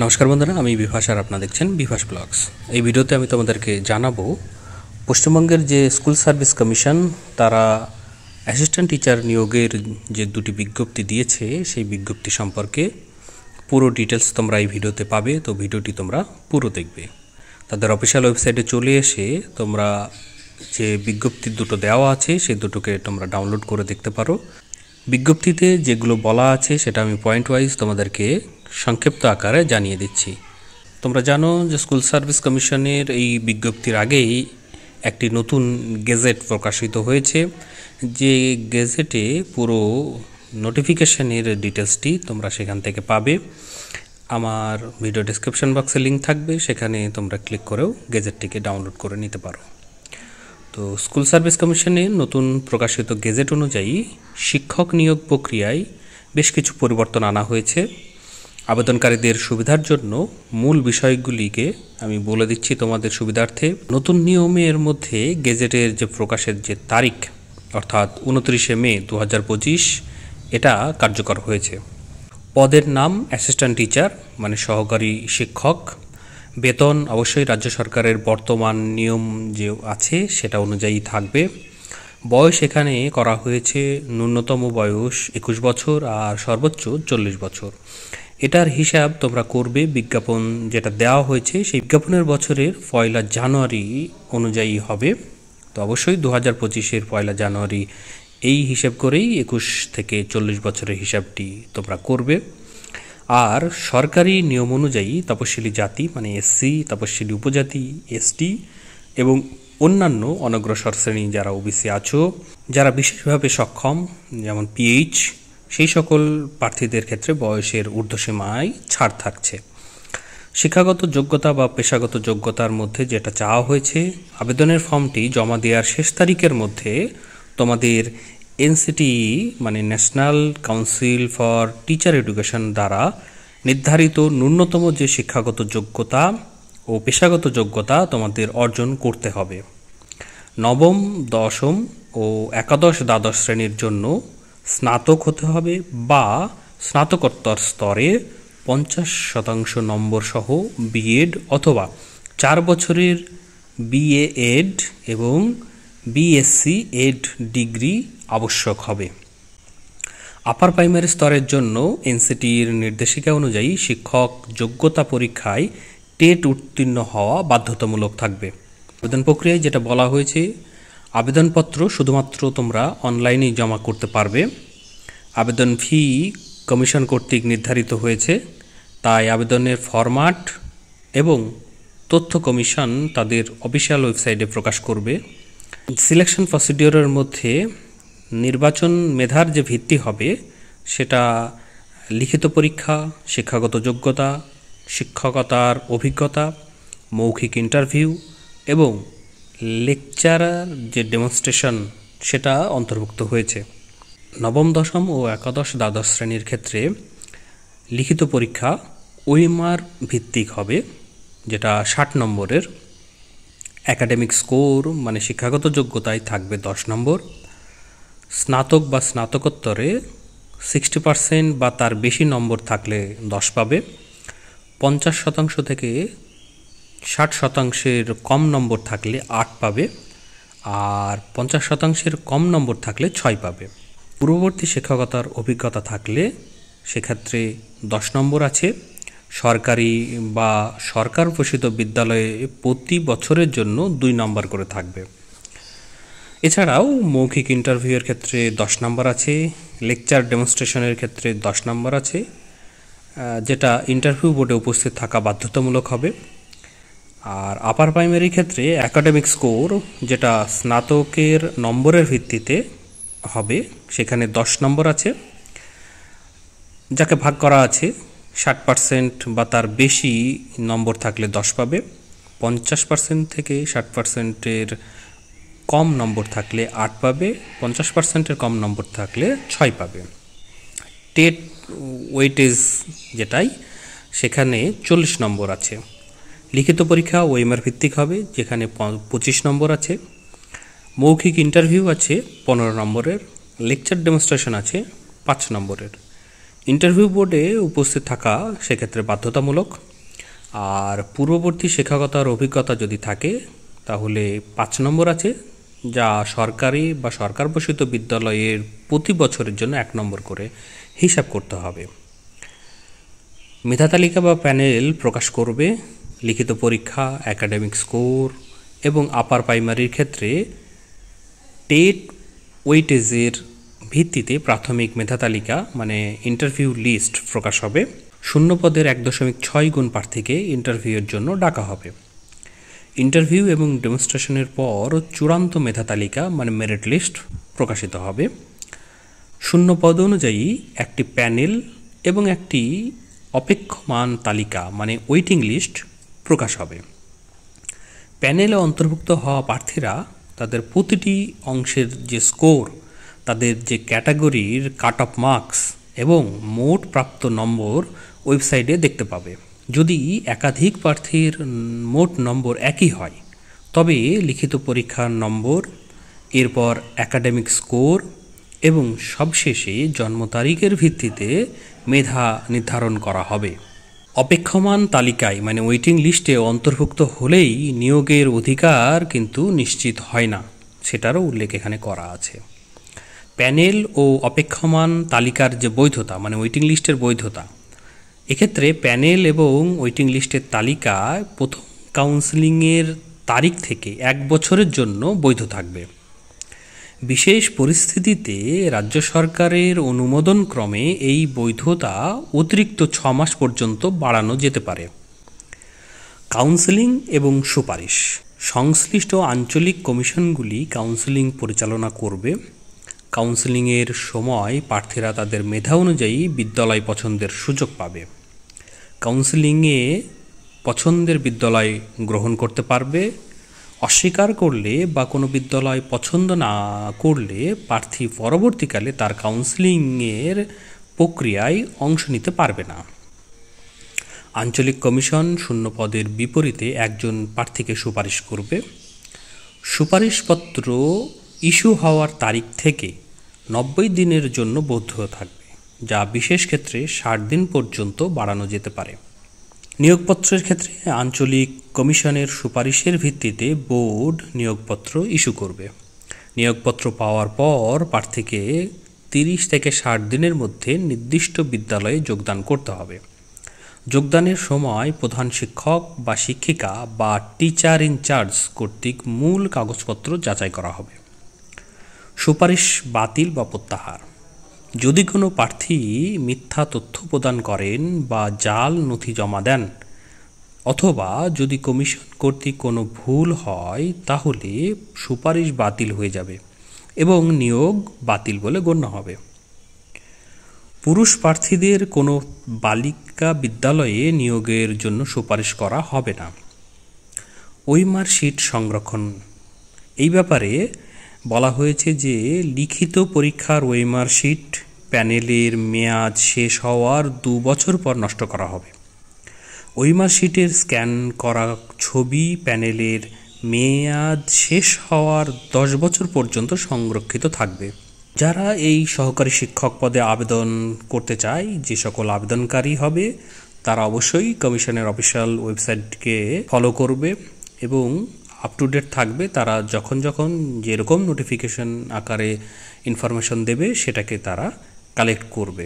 নমস্কার বন্ধুরা, আমি বিভাস আর আপনারা দেখছেন বিভাস ব্লগস। এই ভিডিওতে আমি তোমাদেরকে জানাবো পশ্চিমবঙ্গের যে স্কুল সার্ভিস কমিশন তারা অ্যাসিস্ট্যান্ট টিচার নিয়োগের যে দুটি বিজ্ঞপ্তি দিয়েছে সেই বিজ্ঞপ্তি সম্পর্কে পুরো ডিটেলস তোমরা এই ভিডিওতে পাবে। তো ভিডিওটি তোমরা পুরো দেখবে। তাদের অফিসিয়াল ওয়েবসাইটে চলে এসে তোমরা যে বিজ্ঞপ্তি দুটো দেওয়া আছে সেই দুটোকে তোমরা ডাউনলোড করে দেখতে পারো। বিজ্ঞপ্তিতে যেগুলো বলা আছে সেটা আমি পয়েন্ট ওয়াইজ তোমাদেরকে সংক্ষিপ্ত আকারে জানিয়ে দিচ্ছি। তোমরা জানো যে স্কুল সার্ভিস কমিশনের এই বিজ্ঞপ্তির আগেই একটি নতুন গেজেট প্রকাশিত হয়েছে, যে গেজেটে পুরো নোটিফিকেশনের ডিটেলসটি তোমরা সেখান থেকে পাবে। আমার ভিডিও ডেসক্রিপশন বক্সে লিঙ্ক থাকবে, সেখানে তোমরা ক্লিক করেও গেজেটটিকে ডাউনলোড করে নিতে পারো। তো স্কুল সার্ভিস কমিশনের নতুন প্রকাশিত গেজেট অনুযায়ী শিক্ষক নিয়োগ প্রক্রিয়ায় বেশ কিছু পরিবর্তন আনা হয়েছে। আবেদনকারীদের সুবিধার জন্য মূল বিষয়গুলিকে আমি বলে দিচ্ছি তোমাদের সুবিধার্থে। নতুন নিয়মের মধ্যে গেজেটের যে প্রকাশের যে তারিখ অর্থাৎ 29শে মে 2025 এটা কার্যকর হয়েছে। পদের নাম অ্যাসিস্ট্যান্ট টিচার মানে সহকারী শিক্ষক। বেতন অবশ্যই রাজ্য সরকারের বর্তমান নিয়ম যে আছে সেটা অনুযায়ী থাকবে। বয়স এখানে করা হয়েছে ন্যূনতম বয়স 21 বছর আর সর্বোচ্চ 40 বছর। এটার হিসাব তোমরা করবে বিজ্ঞাপন যেটা দেওয়া হয়েছে সেই বিজ্ঞাপনের বছরের 1 জানুয়ারি অনুযায়ী হবে। তো অবশ্যই 2025-এর 1 জানুয়ারি এই হিসাব করেই 21 থেকে 40 বছরের হিসাবটি তোমরা করবে। আর সরকারি নিয়ম অনুযায়ী তপশিলি জাতি মানে এসসি, তপশিলি উপজাতি এসটি এবং অন্যান্য অনগ্রসর শ্রেণী যারা ওবিসি আছো, যারা বিশেষভাবে সক্ষম যেমন পিএইচ, সেই সকল প্রার্থীদের ক্ষেত্রে বয়সের ঊর্ধ্বসীমায় ছাড় থাকছে। শিক্ষাগত যোগ্যতা বা পেশাগত যোগ্যতার মধ্যে যেটা চাওয়া হয়েছে, আবেদনের ফর্মটি জমা দেওয়ার শেষ তারিখের মধ্যে তোমাদের এনসিটি মানে national council for teacher education দ্বারা নির্ধারিত ন্যূনতম যে শিক্ষাগত যোগ্যতা ও পেশাগত যোগ্যতা তোমাদের অর্জন করতে হবে। নবম, দশম ও একাদশ দ্বাদশ শ্রেণীর জন্য স্নাতক হতে হবে বা স্নাতকোত্তর স্তরে 50% নম্বর সহ বিএড অথবা 4 বছরের বিএ এড এবং বিএসসি এড ডিগ্রি আবশ্যক হবে। আপার প্রাইমারি স্তরের জন্য এনসিটির নির্দেশিকা অনুযায়ী শিক্ষক যোগ্যতা পরীক্ষায় টেট উত্তীর্ণ হওয়া বাধ্যতামূলক থাকবে। আবেদন প্রক্রিয়ায় যেটা বলা হয়েছে, আবেদনপত্র শুধুমাত্র তোমরা অনলাইনেই জমা করতে পারবে। আবেদন ফি কমিশন কর্তৃক নির্ধারিত হয়েছে, তাই আবেদনের ফরম্যাট এবং তথ্য কমিশন তাদের অফিসিয়াল ওয়েবসাইটে প্রকাশ করবে। সিলেকশন প্রসিডিওরের মধ্যে নির্বাচন মেধার যে ভিত্তি হবে সেটা লিখিত পরীক্ষা, শিক্ষাগত যোগ্যতা, শিক্ষকতার অভিজ্ঞতা, মৌখিক ইন্টারভিউ এবং লেকচারার যে ডেমনস্ট্রেশন সেটা অন্তর্ভুক্ত হয়েছে। নবম, দশম ও একাদশ দ্বাদশ শ্রেণীর ক্ষেত্রে লিখিত পরীক্ষা ওএমআর ভিত্তিক হবে, যেটা 60 নম্বরের। একাডেমিক স্কোর মানে শিক্ষাগত যোগ্যতায় থাকবে 10 নম্বর। স্নাতক বা স্নাতকোত্তরে 60% বা তার বেশি নম্বর থাকলে 10 পাবে। 50% থেকে 60%-এর কম নম্বর থাকলে 8 পাবে আর 50%-এর কম নম্বর থাকলে 6 পাবে। পূর্ববর্তী শিক্ষকতার অভিজ্ঞতা থাকলে সেক্ষেত্রে 10 নম্বর আছে। সরকারি বা সরকার পোষিত বিদ্যালয়ে প্রতি বছরের জন্য 2 নম্বর করে থাকবে। এছাড়াও মৌখিক ইন্টারভিউয়ের ক্ষেত্রে 10 নম্বর আছে। লেকচার ডেমনস্ট্রেশনের ক্ষেত্রে 10 নম্বর আছে, যেটা ইন্টারভিউ বোর্ডে উপস্থিত থাকা বাধ্যতামূলক হবে। আর আপার প্রাইমারি ক্ষেত্রে একাডেমিক স্কোর যেটা স্নাতকের নম্বরের ভিত্তিতে হবে, সেখানে 10 নম্বর আছে, যাকে ভাগ করা আছে। 60% বা তার বেশি নম্বর থাকলে 10 পাবে। 50% থেকে 60%-এর কম নম্বর থাকলে 8 পাবে। 50%-এর কম নম্বর থাকলে 6 পাবে। টেট ওয়েটেজ যেটাই, সেখানে 40 নম্বর আছে। লিখিত পরীক্ষা ওএমআর ভিত্তিক হবে, যেখানে 25 নম্বর আছে। মৌখিক ইন্টারভিউ আছে 15 নম্বরের। লেকচার ডেমনস্ট্রেশন আছে 5 নম্বরের। ইন্টারভিউ বোর্ডে উপস্থিত থাকা সেক্ষেত্রে বাধ্যতামূলক। আর পূর্ববর্তী শিক্ষকতার অভিজ্ঞতা যদি থাকে তাহলে 5 নম্বর আছে, যা সরকারি বা সরকার পোষিত বিদ্যালয়ের প্রতি বছরের জন্য 1 নম্বর করে হিসাব করতে হবে। মেধা তালিকা বা প্যানেল প্রকাশ করবে। লিখিত পরীক্ষা, একাডেমিক স্কোর এবং আপার প্রাইমারির ক্ষেত্রে টেট ওয়েটেজের ভিত্তিতে প্রাথমিক মেধা তালিকা মানে ইন্টারভিউ লিস্ট প্রকাশ হবে। শূন্য পদের 1.6 গুণ প্রার্থীকে ইন্টারভিউয়ের জন্য ডাকা হবে। ইন্টারভিউ এবং ডেমনস্ট্রেশনের পর চূড়ান্ত মেধা তালিকা মানে মেরিট লিস্ট প্রকাশিত হবে। শূন্য পদ অনুযায়ী একটি প্যানেল এবং একটি অপেক্ষমান তালিকা মানে ওয়েটিং লিস্ট প্রকাশ হবে। প্যানেলে অন্তর্ভুক্ত হওয়া প্রার্থীরা তাদের প্রতিটি অংশের যে স্কোর, তাদের যে ক্যাটাগরির কাট অফ মার্কস এবং মোট প্রাপ্ত নম্বর ওয়েবসাইটে দেখতে পাবে। যদি একাধিক প্রার্থীর মোট নম্বর একই হয় তবে লিখিত পরীক্ষার নম্বর, এরপর একাডেমিক স্কোর এবং সবশেষে জন্ম তারিখের ভিত্তিতে মেধা নির্ধারণ করা হবে। অপেক্ষমান তালিকায় মানে ওয়েটিং লিস্টে অন্তর্ভুক্ত হলেই নিয়োগের অধিকার কিন্তু নিশ্চিত হয় না, সেটারও উল্লেখ এখানে করা আছে। প্যানেল ও অপেক্ষমান তালিকার যে বৈধতা মানে ওয়েটিং লিস্টের বৈধতা, এক্ষেত্রে প্যানেল এবং ওয়েটিং লিস্টের তালিকায় প্রথম কাউন্সেলিংয়ের তারিখ থেকে 1 বছরের জন্য বৈধ থাকবে। বিশেষ পরিস্থিতিতে রাজ্য সরকারের অনুমোদন ক্রমে এই বৈধতা অতিরিক্ত 6 মাস পর্যন্ত বাড়ানো যেতে পারে। কাউন্সেলিং এবং সুপারিশ, সংশ্লিষ্ট আঞ্চলিক কমিশনগুলি কাউন্সেলিং পরিচালনা করবে। কাউন্সেলিংয়ের সময় প্রার্থীরা তাদের মেধা অনুযায়ী বিদ্যালয় পছন্দের সুযোগ পাবে। কাউন্সেলিংয়ে পছন্দের বিদ্যালয় গ্রহণ করতে পারবে। অস্বীকার করলে বা কোনো বিদ্যালয় পছন্দ না করলে প্রার্থী পরবর্তীকালে তার কাউন্সেলিংয়ের প্রক্রিয়ায় অংশ নিতে পারবে না। আঞ্চলিক কমিশন শূন্য পদের বিপরীতে একজন প্রার্থীকে সুপারিশ করবে। সুপারিশপত্র ইস্যু হওয়ার তারিখ থেকে 90 দিনের জন্য বৈধ থাকবে, যা বিশেষ ক্ষেত্রে 60 দিন পর্যন্ত বাড়ানো যেতে পারে। নিয়োগপত্রের ক্ষেত্রে আঞ্চলিক কমিশনের সুপারিশের ভিত্তিতে বোর্ড নিয়োগপত্র ইস্যু করবে। নিয়োগপত্র পাওয়ার পর প্রার্থীকে 30 থেকে 60 দিনের মধ্যে নির্দিষ্ট বিদ্যালয়ে যোগদান করতে হবে। যোগদানের সময় প্রধান শিক্ষক বা শিক্ষিকা বা টিচার ইনচার্জ কর্তৃক মূল কাগজপত্র যাচাই করা হবে। সুপারিশ বাতিল বা প্রত্যাহার, যদি কোনো প্রার্থী মিথ্যা তথ্য প্রদান করেন বা জাল নথি জমা দেন অথবা যদি কমিশন কর্তৃক কোনো ভুল হয় তাহলে সুপারিশ বাতিল হয়ে যাবে এবং নিয়োগ বাতিল বলে গণ্য হবে। পুরুষ প্রার্থীদের কোনো বালিকা বিদ্যালয়ে নিয়োগের জন্য সুপারিশ করা হবে না। ওএমআর শিট সংরক্ষণ, এই ব্যাপারে বলা হয়েছে যে লিখিত পরীক্ষার ওএমআর শিট প্যানেলের মেয়াদ শেষ হওয়ার 2 বছর পর নষ্ট করা হবে। ওএমআর শিটের স্ক্যান করা ছবি প্যানেলের মেয়াদ শেষ হওয়ার 10 বছর পর্যন্ত সংরক্ষিত থাকবে। যারা এই সহকারী শিক্ষক পদে আবেদন করতে চায়, যে সকল আবেদনকারী হবে তারা অবশ্যই কমিশনের অফিসিয়াল ওয়েবসাইটকে ফলো করবে এবং আপ টু ডেট থাকবে। তারা যখন যখন যেরকম নোটিফিকেশন আকারে ইনফরমেশন দেবে সেটাকে তারা কালেক্ট করবে।